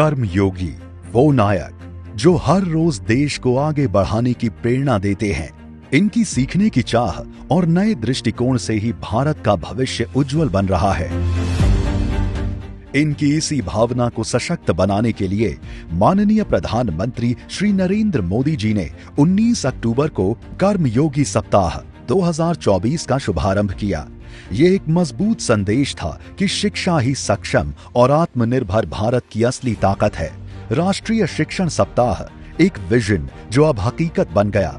कर्मयोगी वो नायक जो हर रोज देश को आगे बढ़ाने की प्रेरणा देते हैं। इनकी सीखने की चाह और नए दृष्टिकोण से ही भारत का भविष्य उज्जवल बन रहा है। इनकी इसी भावना को सशक्त बनाने के लिए माननीय प्रधानमंत्री श्री नरेंद्र मोदी जी ने 19 अक्टूबर को कर्मयोगी सप्ताह 2024 का शुभारंभ किया। ये एक मजबूत संदेश था कि शिक्षा ही सक्षम और आत्मनिर्भर भारत की असली ताकत है। राष्ट्रीय शिक्षण सप्ताह एक विजन जो अब हकीकत बन गया।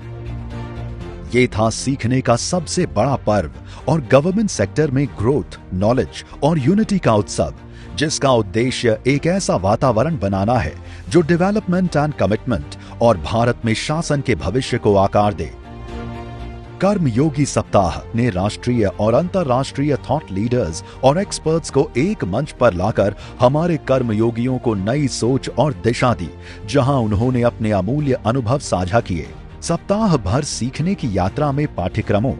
ये था सीखने का सबसे बड़ा पर्व और गवर्नमेंट सेक्टर में ग्रोथ, नॉलेज और यूनिटी का उत्सव, जिसका उद्देश्य एक ऐसा वातावरण बनाना है जो डेवलपमेंट एंड कमिटमेंट और भारत में शासन के भविष्य को आकार दे। कर्मयोगी सप्ताह ने राष्ट्रीय और अंतर्राष्ट्रीय थॉट लीडर्स और एक्सपर्ट्स को एक मंच पर लाकर हमारे कर्मयोगियों को नई सोच और दिशा दी, जहां उन्होंने अपने अमूल्य अनुभव साझा किए। सप्ताह भर सीखने की यात्रा में पाठ्यक्रमों,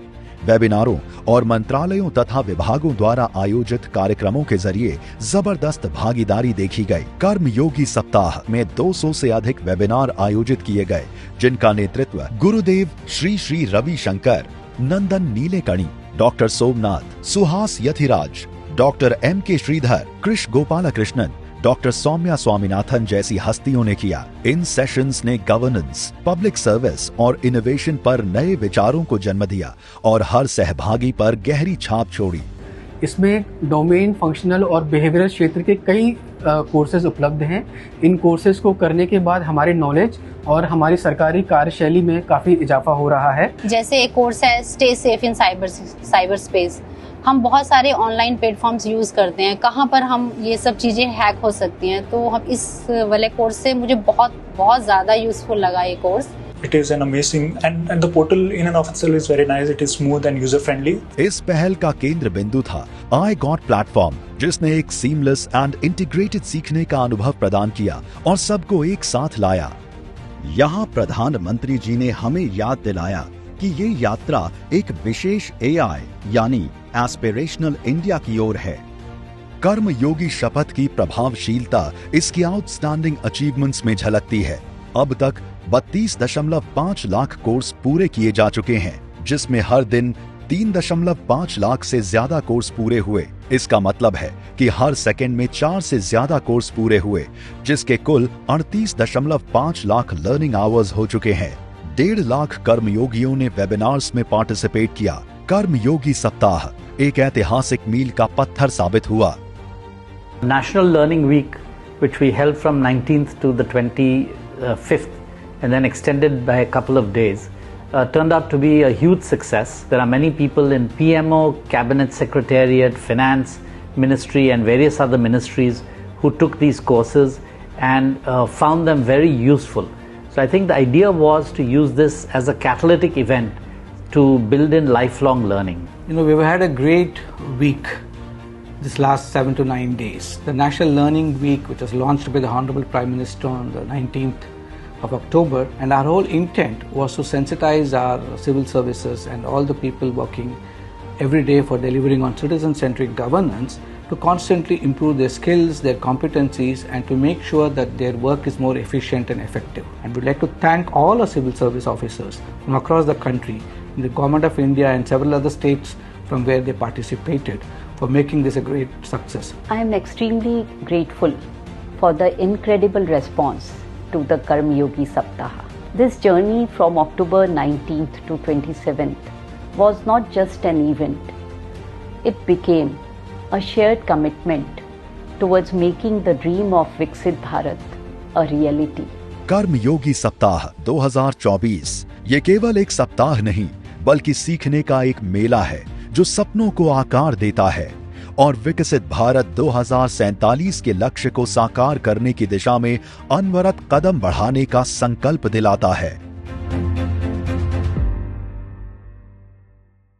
वेबिनारों और मंत्रालयों तथा विभागों द्वारा आयोजित कार्यक्रमों के जरिए जबरदस्त भागीदारी देखी गई। कर्मयोगी सप्ताह में 200 से अधिक वेबिनार आयोजित किए गए, जिनका नेतृत्व Gurudev Sri Sri Ravi Shankar, Nandan Nilekani, doctor Somanath, Suhas Yathiraj, doctor M.K. Sridhar, Kris Gopalakrishnan, doctor Soumya Swaminathan जैसी हस्तियों ने किया। इन सेशंस ने गवर्नेंस, पब्लिक सर्विस और इनोवेशन पर नए विचारों को जन्म दिया और हर सहभागी पर गहरी छाप छोड़ी। इसमें डोमेन, फंक्शनल और बिहेवियरल क्षेत्र के कई कोर्सेज उपलब्ध हैं। इन कोर्सेज को करने के बाद हमारे नॉलेज और हमारी सरकारी कार्यशैली में काफ़ी इजाफा हो रहा है। जैसे एक कोर्स है stay safe in cyber space. हम बहुत सारे ऑनलाइन प्लेटफॉर्म्स यूज़ करते हैं, कहाँ पर हम ये सब चीज़ें हैक हो सकती हैं, तो हम इस वाले कोर्स से मुझे बहुत ज़्यादा यूज़फुल लगा ये course. It is an amazing and the portal in and of itself is very nice. It is smooth and user friendly. इस पहल का केंद्र बिंदु था I Got प्लेटफॉर्म, जिसने एक सीमलेस एंड इंटीग्रेटेड सीखने का अनुभव प्रदान किया और सबको एक साथ लाया। यहाँ प्रधानमंत्री जी ने हमें याद दिलाया कि ये यात्रा एक विशेष AI यानी एस्पिरेशनल इंडिया की ओर है। कर्मयोगी शपथ की प्रभावशीलता इसकी आउटस्टैंडिंग अचीवमेंट्स में झलकती है। अब तक 32.5 लाख कोर्स पूरे किए जा चुके हैं, जिसमें हर दिन 3.5 लाख से ज्यादा कोर्स पूरे हुए। इसका मतलब है कि हर सेकंड में 4 से ज्यादा कोर्स पूरे हुए, जिसके कुल 38.5 लाख लर्निंग आवर्स हो चुके हैं। 1.5 लाख कर्मयोगियों ने वेबिनार्स में पार्टिसिपेट किया। कर्मयोगी सप्ताह एक ऐतिहासिक मील का पत्थर साबित हुआ। National Learning Week, which we held from 19th to the 25th and then extended by a couple of days, turned out to be a huge success. There are many people in PMO, Cabinet Secretariat, Finance Ministry and various other ministries who took these courses and found them very useful. So I think the idea was to use this as a catalytic event to build in lifelong learning. You know, we've had a great week this last 7 to 9 days. The National Learning Week, which was launched by the Honorable Prime Minister on the 19th of October, and our whole intent was to sensitize our civil services and all the people working every day for delivering on citizen-centric governance to constantly improve their skills, their competencies, and to make sure that their work is more efficient and effective. And we'd like to thank all our civil service officers from across the country, the Government of India and several other states from where they participated, for making this a great success. I am extremely grateful for the incredible response to the Karmyogi Saptaha. This journey from October 19th to 27th was not just an event. It became a shared commitment towards making the dream of Viksit Bharat a reality. कर्मयोगी सप्ताह 2024 ये केवल एक सप्ताह नहीं, बल्कि सीखने का एक मेला है जो सपनों को आकार देता है और विकसित भारत 2047 के लक्ष्य को साकार करने की दिशा में अनवरत कदम बढ़ाने का संकल्प दिलाता है।